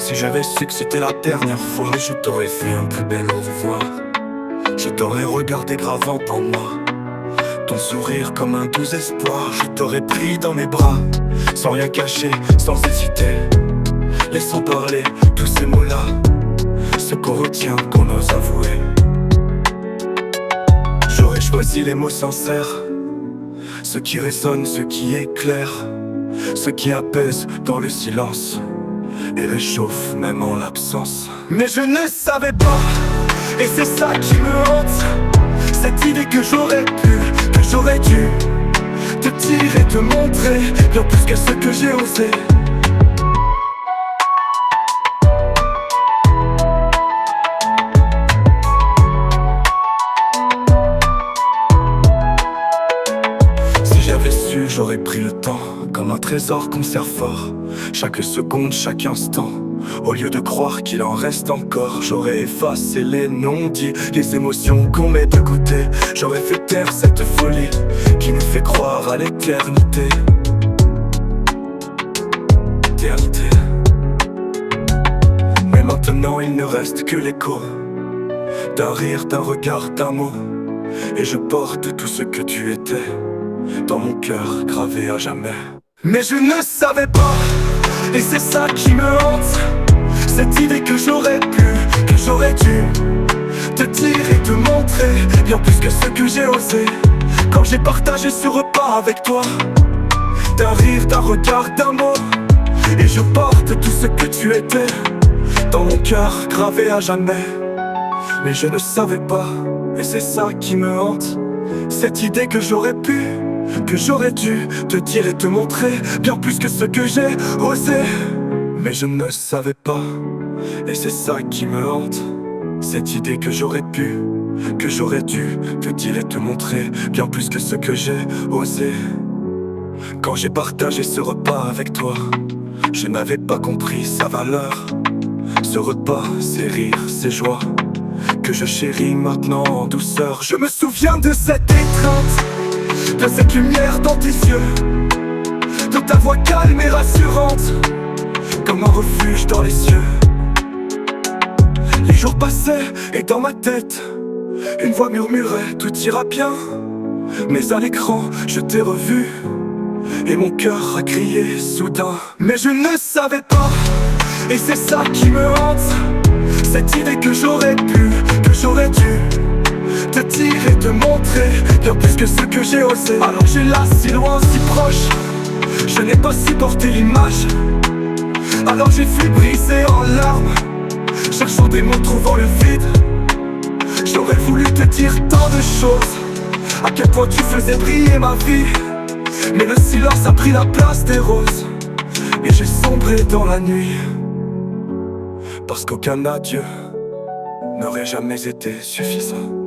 Si j'avais su que c'était la dernière fois, je t'aurais fait un plus bel au revoir. Je t'aurais regardé gravant en moi, ton sourire comme un doux espoir. Je t'aurais pris dans mes bras, sans rien cacher, sans hésiter, laissant parler tous ces mots-là, ce qu'on retient, qu'on ose avouer. J'aurais choisi les mots sincères, ce qui résonne, ce qui éclaire, ce qui apaise dans le silence et réchauffe même en l'absence. Mais je ne savais pas, et c'est ça qui me hante, cette idée que j'aurais pu, que j'aurais dû te dire et te montrer bien plus que ce que j'ai osé. Si j'avais su, j'aurais pris le temps, comme un trésor qu'on serre fort, chaque seconde, chaque instant. Au lieu de croire qu'il en reste encore, j'aurais effacé les non-dits, les émotions qu'on met de côté. J'aurais fait taire cette folie qui nous fait croire à l'éternité. Éternité. Mais maintenant il ne reste que l'écho d'un rire, d'un regard, d'un mot. Et je porte tout ce que tu étais dans mon cœur, gravé à jamais. Mais je ne savais pas, et c'est ça qui me hante, cette idée que j'aurais pu, que j'aurais dû te dire et te montrer bien plus que ce que j'ai osé. Quand j'ai partagé ce repas avec toi, d'un rire, d'un regard, d'un mot. Et je porte tout ce que tu étais dans mon cœur, gravé à jamais. Mais je ne savais pas, et c'est ça qui me hante, cette idée que j'aurais pu, que j'aurais dû te dire et te montrer bien plus que ce que j'ai osé. Mais je ne savais pas, et c'est ça qui me hante, cette idée que j'aurais pu, que j'aurais dû te dire et te montrer bien plus que ce que j'ai osé. Quand j'ai partagé ce repas avec toi, je n'avais pas compris sa valeur. Ce repas, ces rires, ces joies que je chéris maintenant en douceur. Je me souviens de cette étreinte, de cette lumière dans tes yeux, de ta voix calme et rassurante, comme un refuge dans les cieux. Les jours passaient et dans ma tête, une voix murmurait: tout ira bien. Mais à l'écran, je t'ai revu, et mon cœur a crié soudain. Mais je ne savais pas, et c'est ça qui me hante, cette idée que j'aurais pu, que j'aurais dû te dire et te montrer bien plus que ce que j'ai osé. Alors j'ai là, si loin, si proche, je n'ai pas supporté l'image. Alors j'ai fui brisé en larmes, cherchant des mots, trouvant le vide. J'aurais voulu te dire tant de choses, à quel point tu faisais briller ma vie. Mais le silence a pris la place des roses, et j'ai sombré dans la nuit. Parce qu'aucun adieu n'aurait jamais été suffisant.